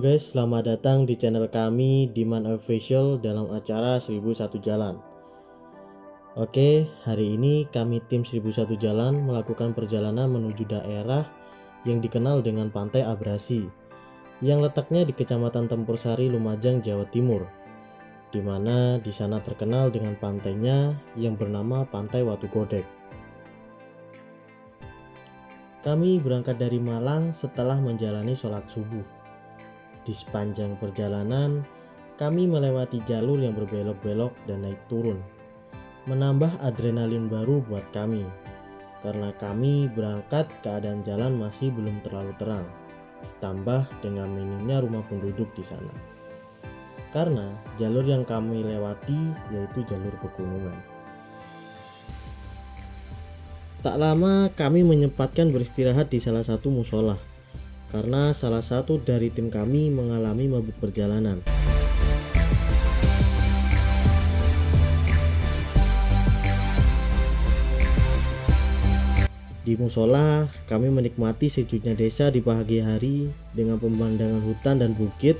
Halo guys, selamat datang di channel kami Diman Official dalam acara 1001 Jalan. Oke, hari ini kami tim 1001 Jalan melakukan perjalanan menuju daerah yang dikenal dengan Pantai Abrasi yang letaknya di Kecamatan Tempur Sari, Lumajang, Jawa Timur, di mana di sana terkenal dengan pantainya yang bernama Pantai Watu Godeg. Kami berangkat dari Malang setelah menjalani sholat subuh. Di sepanjang perjalanan, kami melewati jalur yang berbelok-belok dan naik turun, menambah adrenalin baru buat kami, karena kami berangkat keadaan jalan masih belum terlalu terang, ditambah dengan minimnya rumah penduduk di sana. Karena jalur yang kami lewati yaitu jalur pegunungan. Tak lama kami menyempatkan beristirahat di salah satu musola, karena salah satu dari tim kami mengalami mabuk perjalanan. Di musola, kami menikmati sejuknya desa di pagi hari dengan pemandangan hutan dan bukit,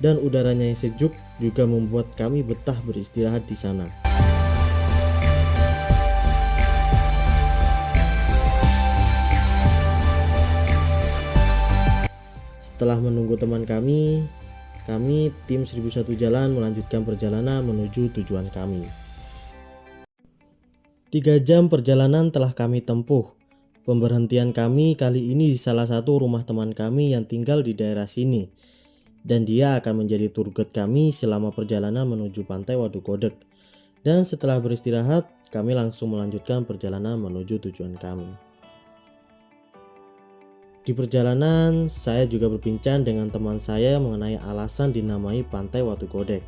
dan udaranya yang sejuk juga membuat kami betah beristirahat di sana. Setelah menunggu teman kami tim 1001 Jalan melanjutkan perjalanan menuju tujuan kami. 3 jam perjalanan telah kami tempuh. Pemberhentian kami kali ini di salah satu rumah teman kami yang tinggal di daerah sini, dan dia akan menjadi tour guide kami selama perjalanan menuju Pantai Watu Godeg. Dan setelah beristirahat, kami langsung melanjutkan perjalanan menuju tujuan kami. Di perjalanan, saya juga berbincang dengan teman saya mengenai alasan dinamai Pantai Watu Godeg.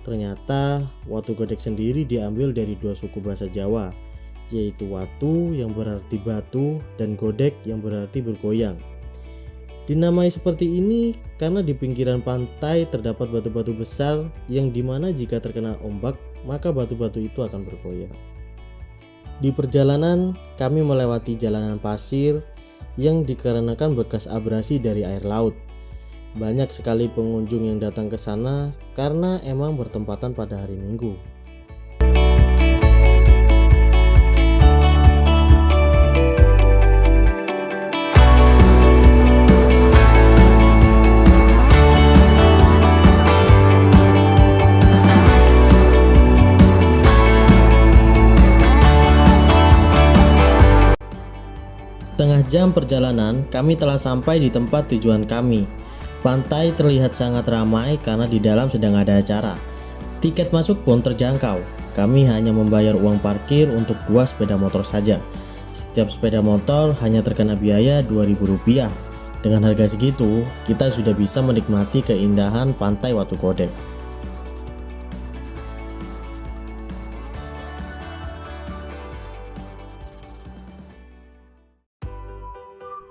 Ternyata Watu Godeg sendiri diambil dari dua suku bahasa Jawa, yaitu watu yang berarti batu dan godeg yang berarti bergoyang. Dinamai seperti ini karena di pinggiran pantai terdapat batu-batu besar yang dimana jika terkena ombak maka batu-batu itu akan bergoyang. Di perjalanan, kami melewati jalanan pasir yang dikarenakan bekas abrasi dari air laut. Banyak sekali pengunjung yang datang ke sana karena emang bertempatan pada hari Minggu. Setengah jam perjalanan, kami telah sampai di tempat tujuan kami. Pantai terlihat sangat ramai karena di dalam sedang ada acara. Tiket masuk pun terjangkau. Kami hanya membayar uang parkir untuk 2 sepeda motor saja. Setiap sepeda motor hanya terkena biaya Rp2.000. Dengan harga segitu, kita sudah bisa menikmati keindahan Pantai Watu Godeg.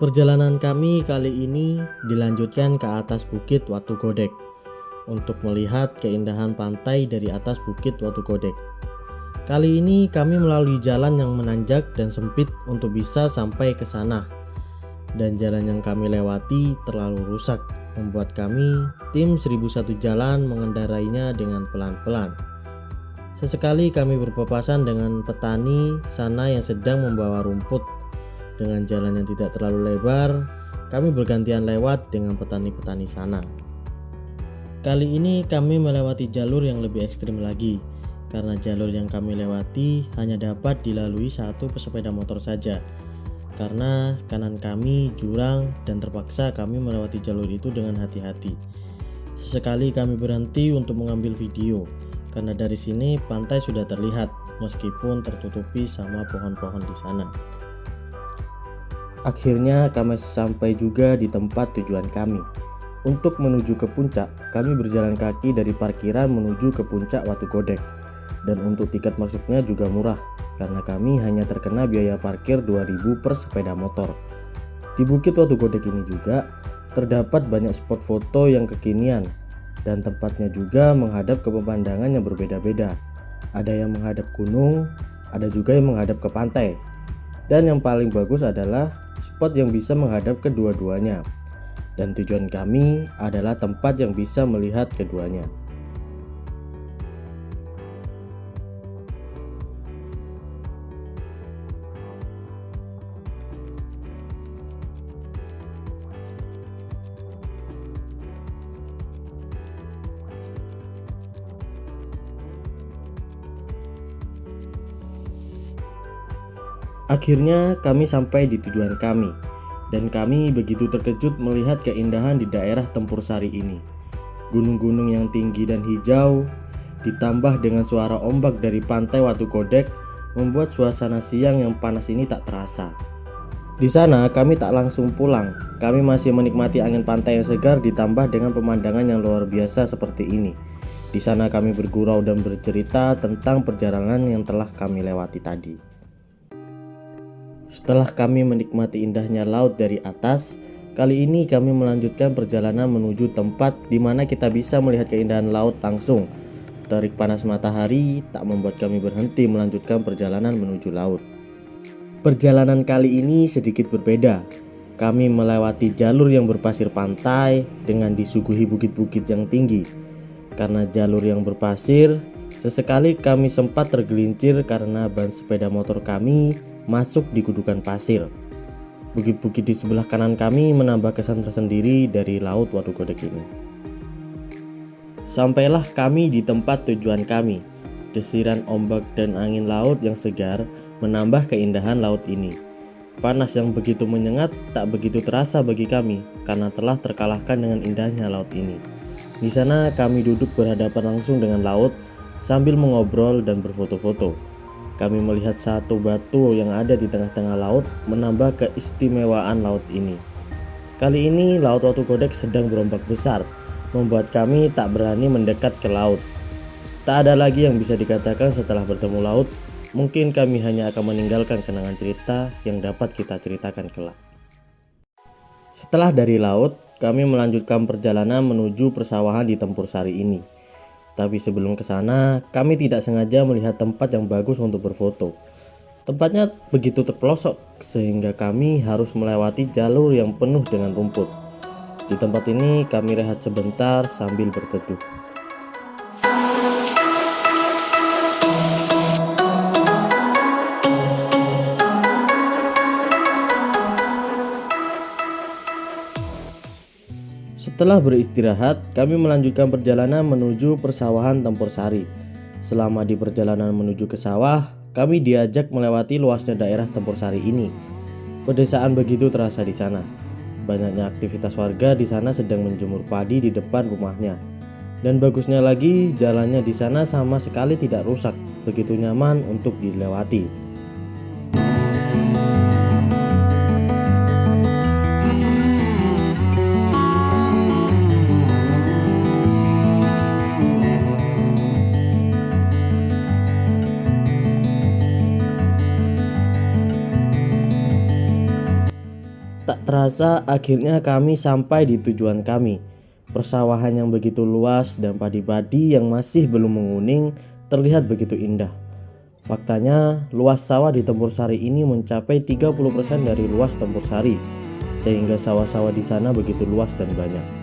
Perjalanan kami kali ini dilanjutkan ke atas Bukit Watu Godeg untuk melihat keindahan pantai dari atas Bukit Watu Godeg. Kali ini kami melalui jalan yang menanjak dan sempit untuk bisa sampai ke sana. Dan jalan yang kami lewati terlalu rusak, membuat kami tim 1001 Jalan mengendarainya dengan pelan-pelan. Sesekali kami berpapasan dengan petani sana yang sedang membawa rumput. Dengan jalan yang tidak terlalu lebar, kami bergantian lewat dengan petani-petani sana. Kali ini kami melewati jalur yang lebih ekstrim lagi, karena jalur yang kami lewati hanya dapat dilalui satu pesepeda motor saja. Karena kanan kami jurang dan terpaksa kami melewati jalur itu dengan hati-hati. Sesekali kami berhenti untuk mengambil video, karena dari sini pantai sudah terlihat meskipun tertutupi sama pohon-pohon di sana. Akhirnya kami sampai juga di tempat tujuan kami. Untuk menuju ke puncak, kami berjalan kaki dari parkiran menuju ke puncak Watu Godeg. Dan untuk tiket masuknya juga murah, karena kami hanya terkena biaya parkir Rp2.000 per sepeda motor. Di Bukit Watu Godeg ini juga terdapat banyak spot foto yang kekinian, dan tempatnya juga menghadap ke pemandangan yang berbeda-beda. Ada yang menghadap gunung, ada juga yang menghadap ke pantai. Dan yang paling bagus adalah spot yang bisa menghadap kedua-duanya. dan tujuan kami adalah tempat yang bisa melihat keduanya. Akhirnya kami sampai di tujuan kami, dan kami begitu terkejut melihat keindahan di daerah Tempur Sari ini. Gunung-gunung yang tinggi dan hijau, ditambah dengan suara ombak dari pantai Watu Godek, membuat suasana siang yang panas ini tak terasa. Di sana kami tak langsung pulang, kami masih menikmati angin pantai yang segar ditambah dengan pemandangan yang luar biasa seperti ini. Di sana kami bergurau dan bercerita tentang perjalanan yang telah kami lewati tadi. Setelah kami menikmati indahnya laut dari atas, kali ini kami melanjutkan perjalanan menuju tempat di mana kita bisa melihat keindahan laut langsung. Terik panas matahari tak membuat kami berhenti melanjutkan perjalanan menuju laut. Perjalanan kali ini sedikit berbeda. Kami melewati jalur yang berpasir pantai dengan disuguhi bukit-bukit yang tinggi. Karena jalur yang berpasir, sesekali kami sempat tergelincir karena ban sepeda motor kami masuk di gudukan pasir. Bukit-bukit di sebelah kanan kami menambah kesan tersendiri dari laut Watu Godek ini. Sampailah kami di tempat tujuan kami. Desiran ombak dan angin laut yang segar menambah keindahan laut ini. Panas yang begitu menyengat tak begitu terasa bagi kami karena telah terkalahkan dengan indahnya laut ini. Di sana kami duduk berhadapan langsung dengan laut sambil mengobrol dan berfoto-foto. Kami melihat satu batu yang ada di tengah-tengah laut menambah keistimewaan laut ini. Kali ini laut Watu Godek sedang berombak besar, membuat kami tak berani mendekat ke laut. Tak ada lagi yang bisa dikatakan setelah bertemu laut. Mungkin kami hanya akan meninggalkan kenangan cerita yang dapat kita ceritakan kelak. Setelah dari laut, kami melanjutkan perjalanan menuju persawahan di Tempur Sari ini. Tapi sebelum ke sana, kami tidak sengaja melihat tempat yang bagus untuk berfoto. Tempatnya begitu terpelosok sehingga kami harus melewati jalur yang penuh dengan rumput. Di tempat ini kami rehat sebentar sambil berteduh. Setelah beristirahat, kami melanjutkan perjalanan menuju persawahan Tempur Sari. Selama di perjalanan menuju ke sawah, kami diajak melewati luasnya daerah Tempur Sari ini. Pedesaan begitu terasa di sana. Banyaknya aktivitas warga di sana sedang menjemur padi di depan rumahnya. Dan bagusnya lagi, jalannya di sana sama sekali tidak rusak, begitu nyaman untuk dilewati. Tak terasa akhirnya kami sampai di tujuan kami. Persawahan yang begitu luas dan padi-padi yang masih belum menguning terlihat begitu indah. Faktanya, luas sawah di Tempur Sari ini mencapai 30% dari luas Tempur Sari, sehingga sawah-sawah di sana begitu luas dan banyak.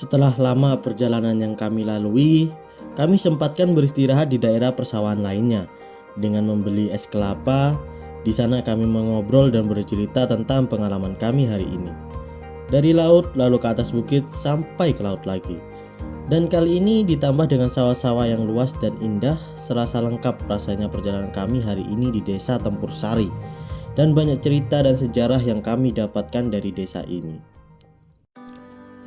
Setelah lama perjalanan yang kami lalui, kami sempatkan beristirahat di daerah persawahan lainnya dengan membeli es kelapa. Di sana kami mengobrol dan bercerita tentang pengalaman kami hari ini. Dari laut lalu ke atas bukit sampai ke laut lagi. Dan kali ini ditambah dengan sawah-sawah yang luas dan indah, serasa lengkap rasanya perjalanan kami hari ini di desa Tempur Sari. Dan banyak cerita dan sejarah yang kami dapatkan dari desa ini.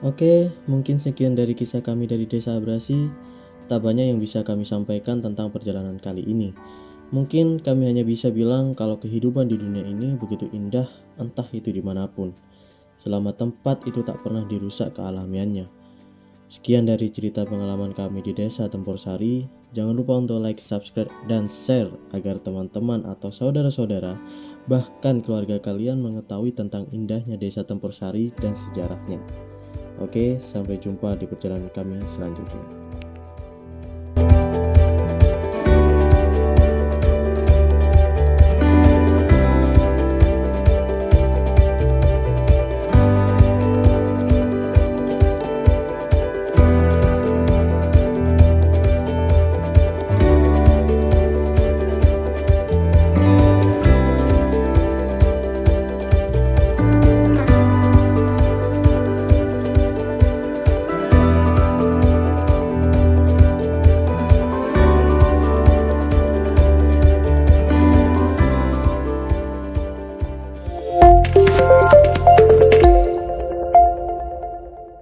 Oke, mungkin sekian dari kisah kami dari Desa Abrasi. Tak banyak yang bisa kami sampaikan tentang perjalanan kali ini. Mungkin kami hanya bisa bilang kalau kehidupan di dunia ini begitu indah, entah itu dimanapun, selama tempat itu tak pernah dirusak kealamiannya. Sekian dari cerita pengalaman kami di Desa Tempur Sari. Jangan lupa untuk like, subscribe, dan share agar teman-teman atau saudara-saudara bahkan keluarga kalian mengetahui tentang indahnya Desa Tempur Sari dan sejarahnya. Oke, sampai jumpa di perjalanan kami selanjutnya.